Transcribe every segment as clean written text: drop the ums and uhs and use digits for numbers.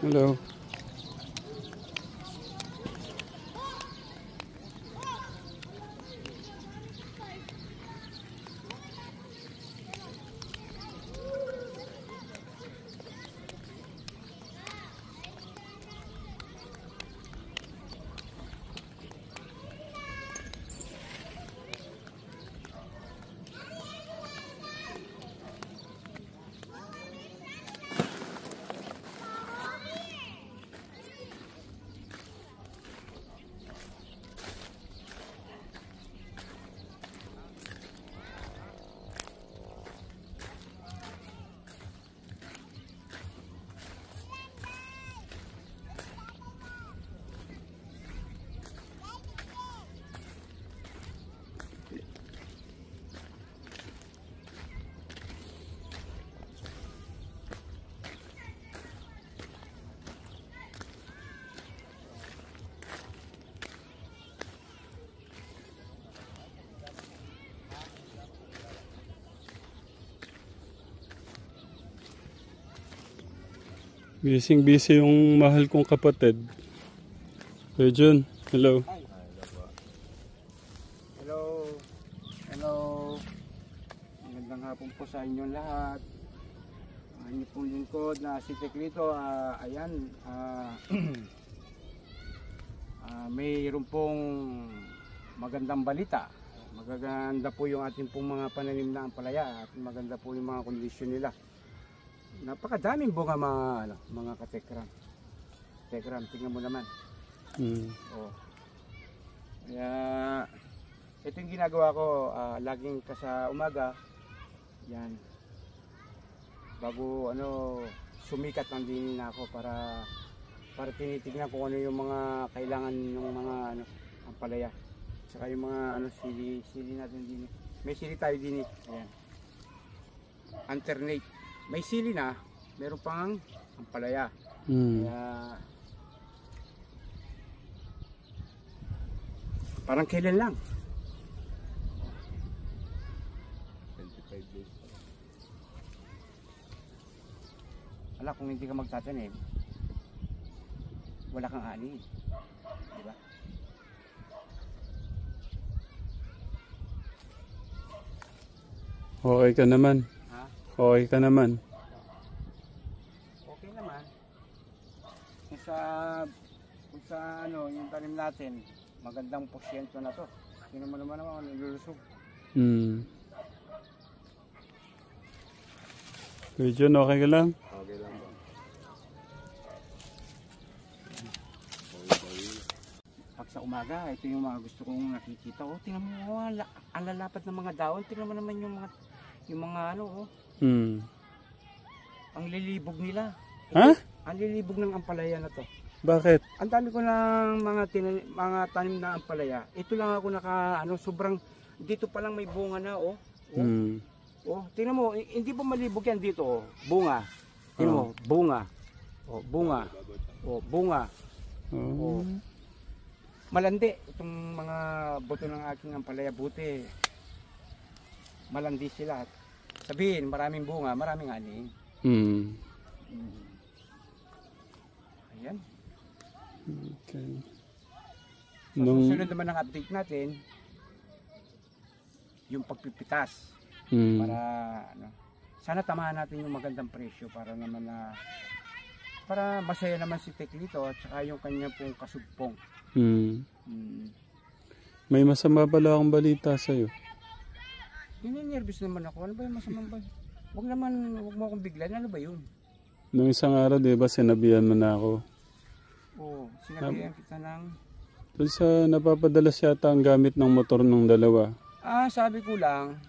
Hello. Busy yung mahal kong kapatid. Hey Jun, hello. Hello. Hello. Magandang hapon po sa inyong lahat. Ang inyong pong lingkod na si Teklito. Ayan. Mayroon pong magandang balita. Magaganda po yung ating pong mga pananim na ampalaya at maganda po yung mga kondisyon nila. Napakadaming bunga mga katekram. Tekram, tingnan mo naman. Oh. Kaya ito yung ginagawa ko laging sa umaga. Yan. Bago sumikat ng dinin ako para tinitignan ko ano yung mga kailangan ng mga ampalaya. Saka yung mga sili natin din. May sili tayo din. Ayan. Alternate. May sili na, meron pang ampalaya. Kaya parang kailan lang. 25 days. Wala, kung hindi ka magtatanim, wala kang ani. Diba? Okay ka naman. Okay ka naman. Okay naman. Kung sa yung tanim natin, magandang porsyento na to. Tingnan mo naman ako nilulusog. Hey Jun, okay ka lang? Okay lang ba? Pag sa umaga, ito yung mga gusto kong nakikita. Oh, tingnan mo, ang lalapat ng mga dahon. Tingnan mo naman yung mga ang lilibog nila. Ha? Ang lilibog ng ampalaya na to. Bakit? Ang dami ko ng mga tanim na ampalaya. Ito lang ako sobrang dito pa lang may bunga na oh. Oh, tingnan mo, hindi ba malibog yan dito oh. Bunga. Tingnan mo, bunga. Oh, bunga. Oh, bunga. Oh. Malandi itong mga buto ng aking ampalaya, buti. Malandi sila. Sabihin, maraming bunga, maraming ani. Ayan. Okay. So, susunod naman ang update natin, yung pagpipitas. Para, sana tamahan natin yung magandang presyo para naman para masaya naman si Teklito at saka yung kanya pong kasugpong. May masama pala akong balita sa'yo. Nervous naman ako. Ano ba yung masamang ba? Huwag mo akong biglan. Ano ba yun? Nung isang araw, di ba, sinabihan mo na ako. Oo, sinabihan kita ng... Doon sa napapadalas yata ang gamit ng motor ng dalawa. Sabi ko lang,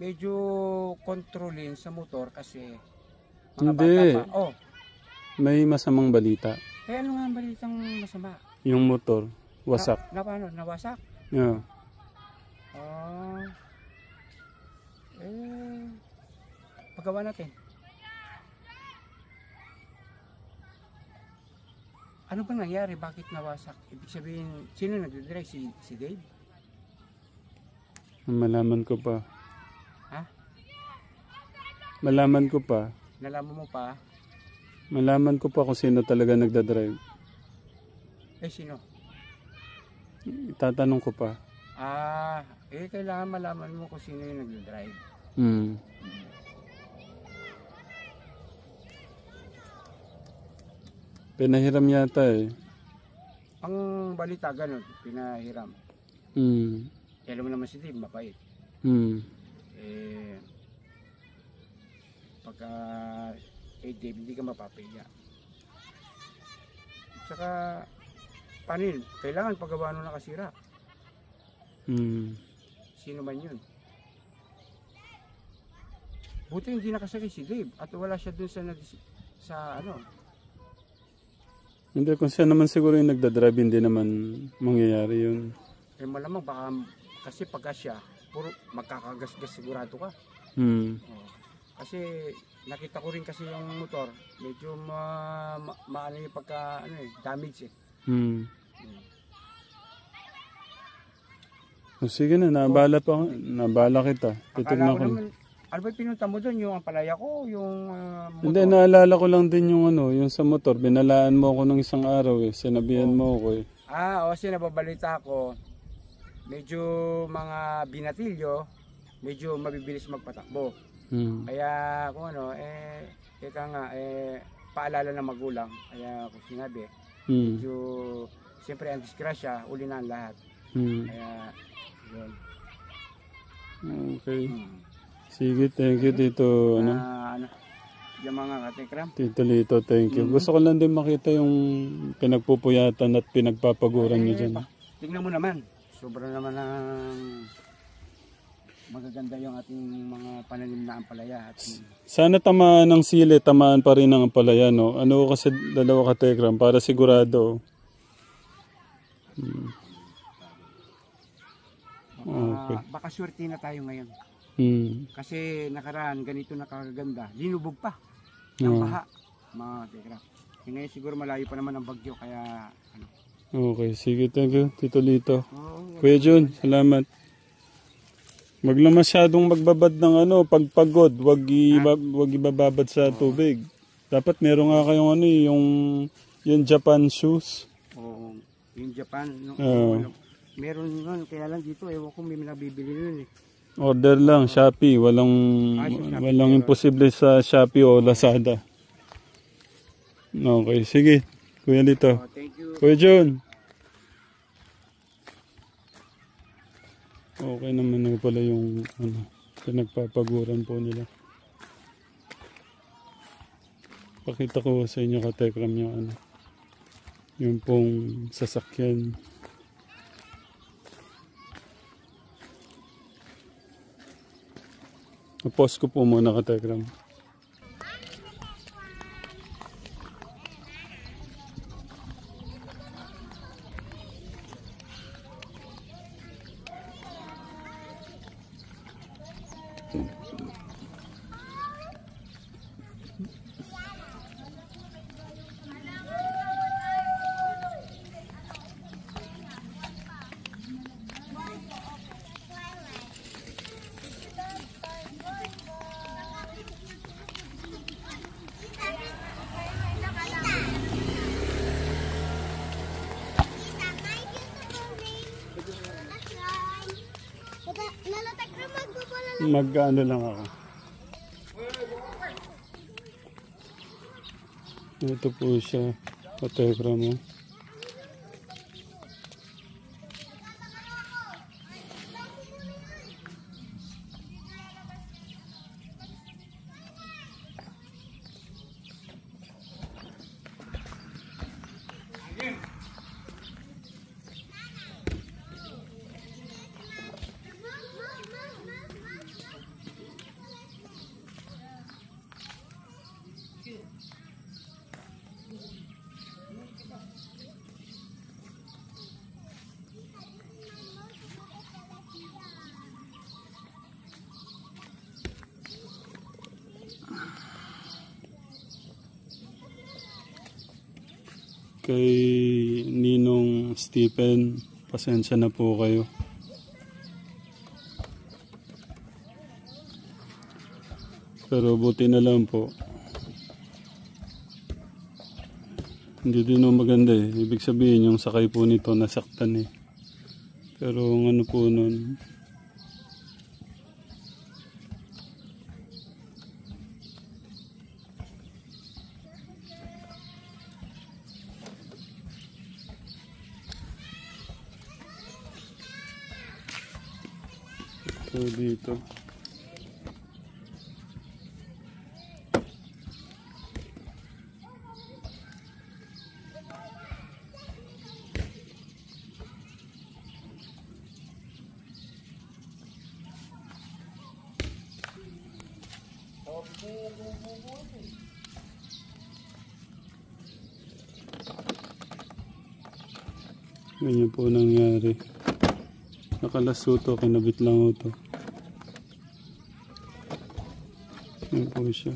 medyo kontrolin sa motor kasi... Hindi. Bata pa. Oh. May masamang balita. Ano nga ang balitang masama? Yung motor, wasak. Paano? Nawasak? Yeah. Pagawa natin. Ano ba nangyari? Bakit nawasak? Ibig sabihin, sino nagdidrive? Si Dave? Malaman ko pa. Ha? Malaman ko pa. Nalaman mo pa? Malaman ko pa kung sino talaga nagdadrive. Sino? Tatanong ko pa. Kailangan malaman mo kung sino yung nagdadrive. Hmm. Pinahiram yata eh. Ang balita ganun, pinahiram. Hmm. Alam mo naman si Dave, mapait. Hmm. Pagka Dave, hindi ka mapapiya. Tsaka, paano yun? Kailangan paggawa nung nakasira. Hmm. Sino man yun. Buti hindi nakasakit si Dave at wala siya dun sa ano. Hindi, kung siya naman siguro yung nagdadrive, hindi naman mangyayari yun. Malamang baka, kasi pagka siya, puro magkakagasgas sigurado ka. Hmm. Kasi nakita ko rin kasi yung motor, medyo maano yung pagka damage eh. Hmm. Oh, sige na, nabala kita. Titignan ko. Ano ba pinunta mo doon? Yung ampalaya ko? Yung motor? Hindi, naalala ko lang din yung sa motor. Binalaan mo ako ng isang araw eh. Sinabihan mo ako eh. Kasi nababalita ko, medyo mga binatilyo, medyo mabibilis magpatakbo. Kaya kung ika nga, paalala ng magulang. Kaya kung sinabi, medyo, siyempre ang disgrasya, uli na ang lahat. Kaya, yun. Okay. Sige, thank you Tito. Yung mga katikram. Tito Lito, thank you. Gusto ko lang din makita yung pinagpupuyatan at pinagpapaguran niyo dyan. Tingnan mo naman. Sobrang naman ang magaganda yung ating mga pananim na ampalaya. Sana tamaan ng sili, tamaan pa rin ng ampalaya, no? Ano kasi dalawa katekram para sigurado. Okay. Baka swerte na tayo ngayon. Kasi nakaraan ganito nakakaganda. Linubog pa ng baha, mga katekram. Ngayon siguro malayo pa naman ang bagyo kaya ano. Okay, sige, thank you Tito Lito. Kuya Jun, salamat. Wag lang masyadong magbabad ng pagpagod, wag ibababad sa tubig. Dapat meron nga kayong yung Japan shoes. Oo, yung Japan. Meron nun, kaya lang dito, ewan ko may nabibili nun eh. Order lang, Shopee. Walang imposible sa Shopee o Lazada. Okay, sige. Kuya Lito. Thank you. Kuya John. Okay naman na pala yung pinagpapaguran po nila. Pakita ko sa inyo katekram yung pong sasakyan. Post ko po muna katekram. Mag-ano lang ako. Ito po siya, katekram mo. Kay Ninong Stephen, pasensya na po kayo. Pero buti na lang po. Hindi din no maganda eh. Ibig sabihin yung sakay po nito nasaktan eh. Pero ang ano po nun, ito dito. Ganyan po nangyari. Nakalaso to, kinabit lang ito. Yan po siya.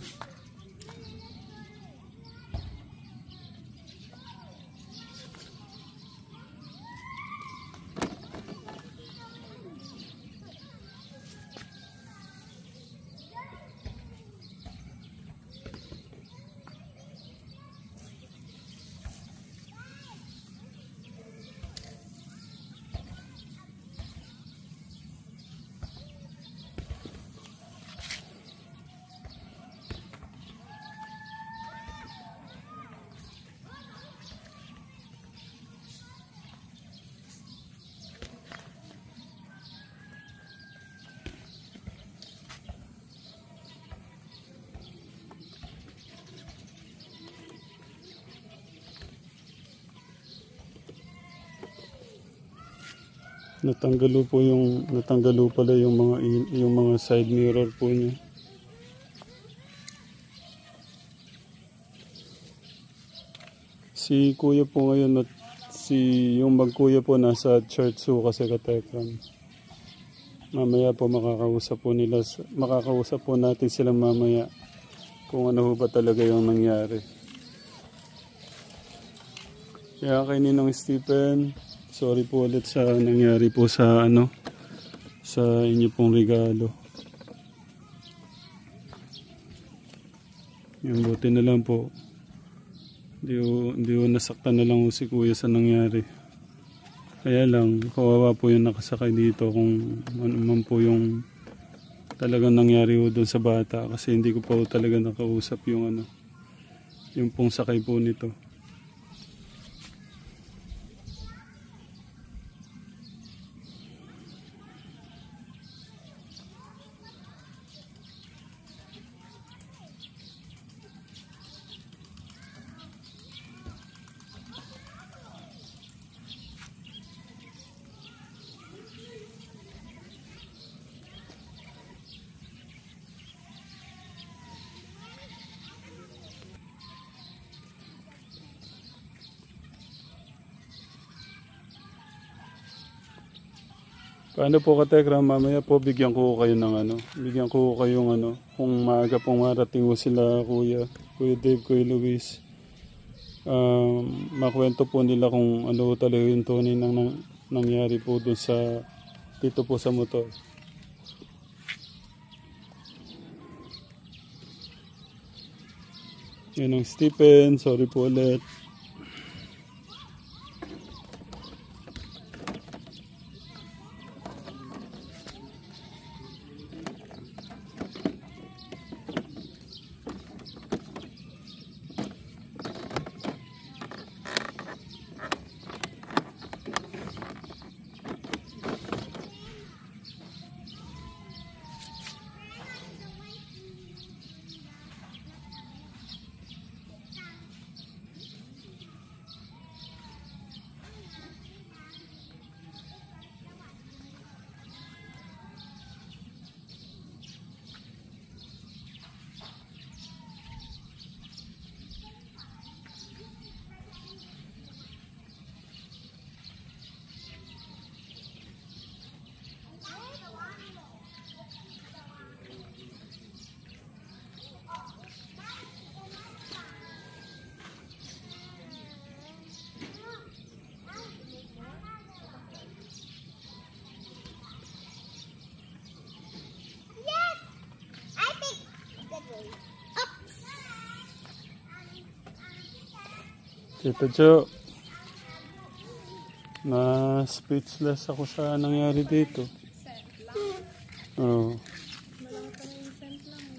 Natanggalo pala yung mga side mirror po niya. Si kuya po ngayon at yung magkuya po nasa church so kasi katekram. Mamaya po makakausap po natin sila mamaya kung ano ba talaga yung nangyari. Kaya kay Ninong Stephen, sorry po ulit sa nangyari po sa sa inyo pong regalo. Yung buti na lang po. Hindi ko nasaktan na lang po si kuya sa nangyari. Kaya lang, kawawa po yung nakasakay dito kung ano man po yung talagang nangyari po doon sa bata. Kasi hindi ko pa po talaga nakausap yung yung pong sakay po nito. Paano po katekram, mamaya po bigyan ko kayo ng bigyan ko kayong kung maaga pong marating ko sila Kuya Dave, Kuya Luis. Makwento po nila kung ano talaga yung tunay nang nangyari po doon sa dito po sa motor. Yan ang Stephen, sorry po ulit. Tito Jo, na speechless ako sa nangyari dito. Oo.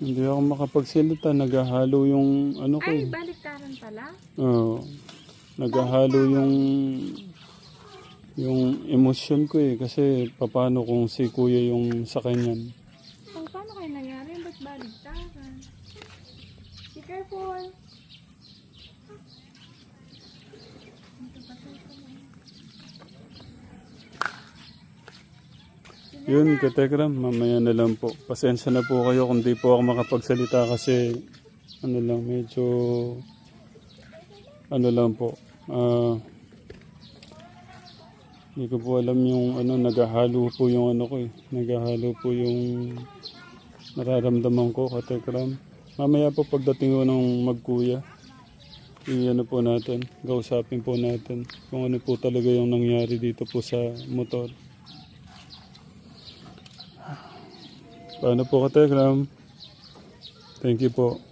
Hindi ako makapagsalita, naghahalo yung ano ko. Ay, baliktaran pala? Oo. Naghahalo yung emosyon ko eh, kasi paano kung si kuya yung sa kanyan. Oh, paano kayo nangyari? Ba't baliktaran? Be careful! Yun, Katekram, mamaya na lang po. Pasensya na po kayo kung di po ako makapagsalita kasi ano lang, medyo ano lang po. Hindi ko po alam yung ano, naghahalo po yung ano ko eh. Naghahalo po yung nararamdaman ko, Katekram. Mamaya po pagdating ko ng magkuya, ano po natin, kausapin po natin kung ano po talaga yung nangyari dito po sa motor. Paano po, Katekram? Thank you po.